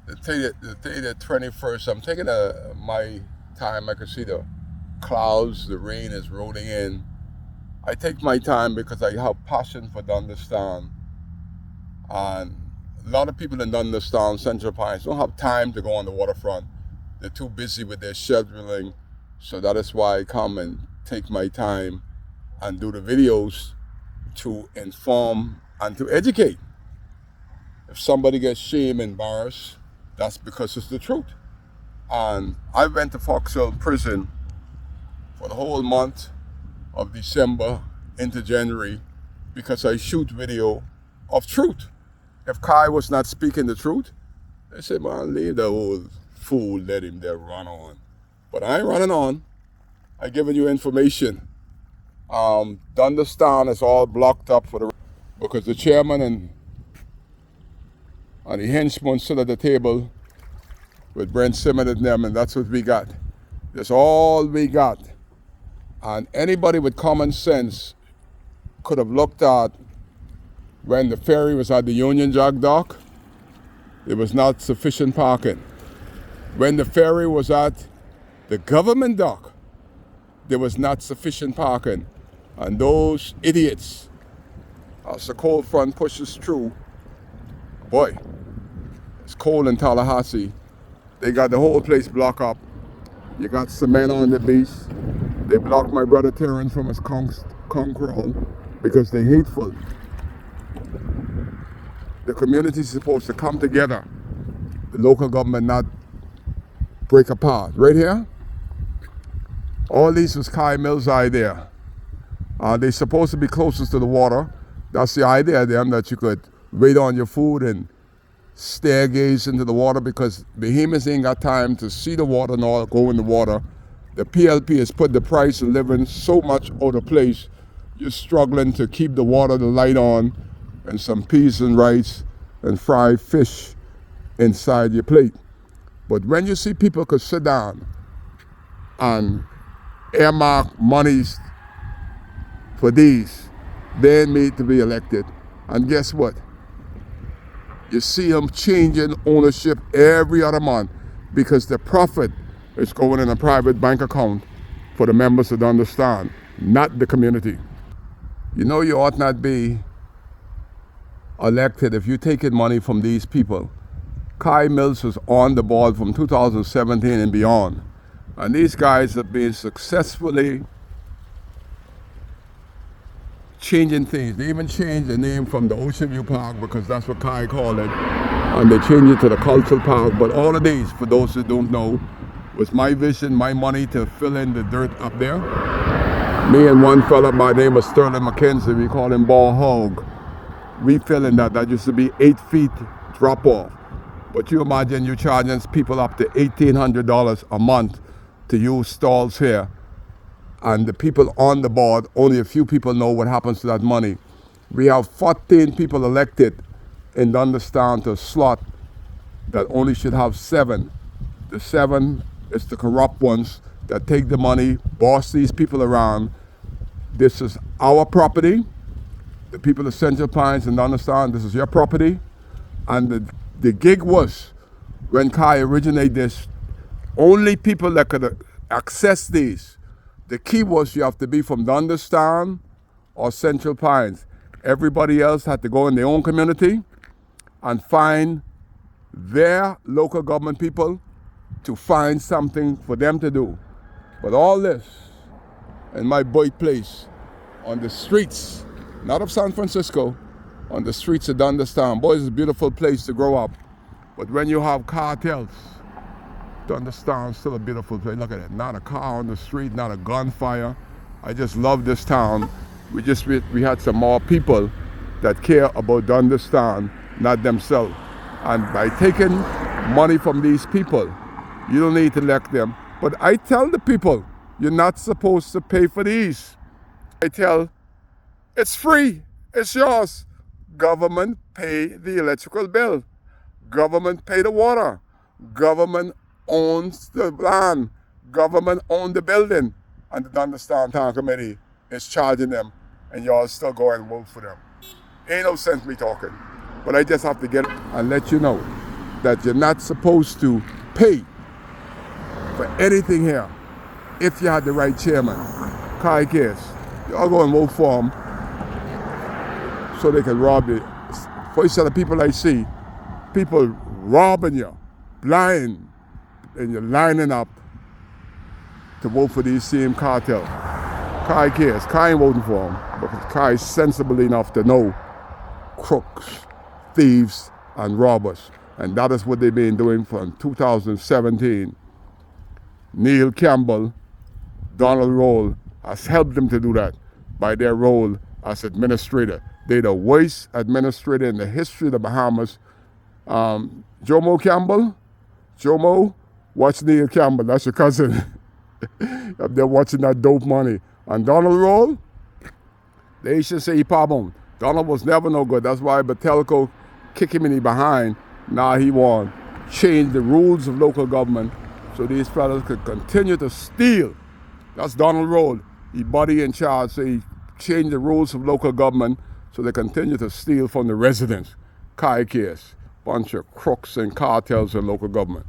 the 21st, I'm taking my time. I can see the clouds, the rain is rolling in. I take my time because I have passion for Dundastan. And a lot of people in Dundastan, Central Pines, don't have time to go on the waterfront. They're too busy with their scheduling. So that is why I come and take my time and do the videos to inform and to educate. If somebody gets shamed, embarrassed, that's because it's the truth. And I went to Foxhill prison for the whole month of December into January because I shoot video of truth. If Kai was not speaking the truth, they said, man, leave the old fool, let him there run on. But I ain't running on. I giving you information. Dundastan is all blocked up for the because the chairman and the henchmen sit at the table with Brent Simmons and them, and that's what we got. That's all we got. And anybody with common sense could have looked at when the ferry was at the Union Jack dock, there was not sufficient parking. When the ferry was at the government dock, there was not sufficient parking. And those idiots, as the cold front pushes through, boy, it's cold in Tallahassee. They got the whole place blocked up. You got cement on the beach. They blocked my brother Terrence from his conch crawl because they're hateful. The community is supposed to come together. The local government not break apart. Right here, all these was Kai Mills' idea. They're supposed to be closest to the water. That's the idea of them, that you could wait on your food and stare gaze into the water, because behemoths ain't got time to see the water nor go in the water. The PLP has put the price of living so much out of place, you're struggling to keep the water, the light on, and some peas and rice and fried fish inside your plate. But when you see people could sit down and earmark monies for these, they need to be elected. And guess what? You see them changing ownership every other month because the profit is going in a private bank account for the members to understand, not the community. You know you ought not be elected if you're taking money from these people. Kai Mills was on the board from 2017 and beyond. And these guys have been successfully changing things. They even changed the name from the Ocean View Park, because that's what Kai called it, and they changed it to the Cultural Park. But all of these, for those who don't know, was my vision, my money to fill in the dirt up there. Me and one fella by the name of Sterling McKenzie, we call him Ball Hog. We fill in that used to be 8 feet drop off. But you imagine you charging people up to $1,800 a month to use stalls here. And the people on the board, only a few people know what happens to that money. We have 14 people elected in Dundastan to a slot that only should have 7. The 7 is the corrupt ones that take the money, boss these people around. This is our property. The people of Central Pines and Dundastan, this is your property. And the gig was, when Kai originated this, only people that could access these. The key was you have to be from Dundastan or Central Pines. Everybody else had to go in their own community and find their local government people to find something for them to do. But all this in my birthplace, on the streets, not of San Francisco, on the streets of Dundastan. Boy, it's a beautiful place to grow up. But when you have cartels, Dundastan is still a beautiful place. Look at it, not a car on the street, not a gunfire. I just love this town. We had some more people that care about Dundastan, not themselves. And by taking money from these people, you don't need to elect them. But I tell the people, you're not supposed to pay for these. I tell, it's free, it's yours. Government pay the electrical bill. Government pay the water. Government owns the land. Government owns the building. And the Dundastan Town Committee is charging them, and y'all still go and vote for them. Ain't no sense me talking. But I just have to get it and let you know. that you're not supposed to pay for anything here if you had the right chairman. Kai Case, y'all go and vote for him so they can rob you. For each of the people I see, people robbing you, blind, and you're lining up to vote for these same cartel. Kai Case, Kai ain't voting for him because Kai is sensible enough to know crooks, thieves, and robbers. And that is what they've been doing from 2017. Neil Campbell, Donald Roll has helped them to do that by their role as administrator. They're the worst administrator in the history of the Bahamas. Jomo Campbell, Jomo, watch Neil Campbell, that's your cousin. They're watching that dope money. And Donald Roll, they should say he pardon. Donald was never no good. That's why Batelco kicked him in the behind. Now he want change the rules of local government so these fellas could continue to steal. That's Donald Roll. He body in charge, so he changed the rules of local government so they continue to steal from the residents. Kai Case, bunch of crooks and cartels in local government.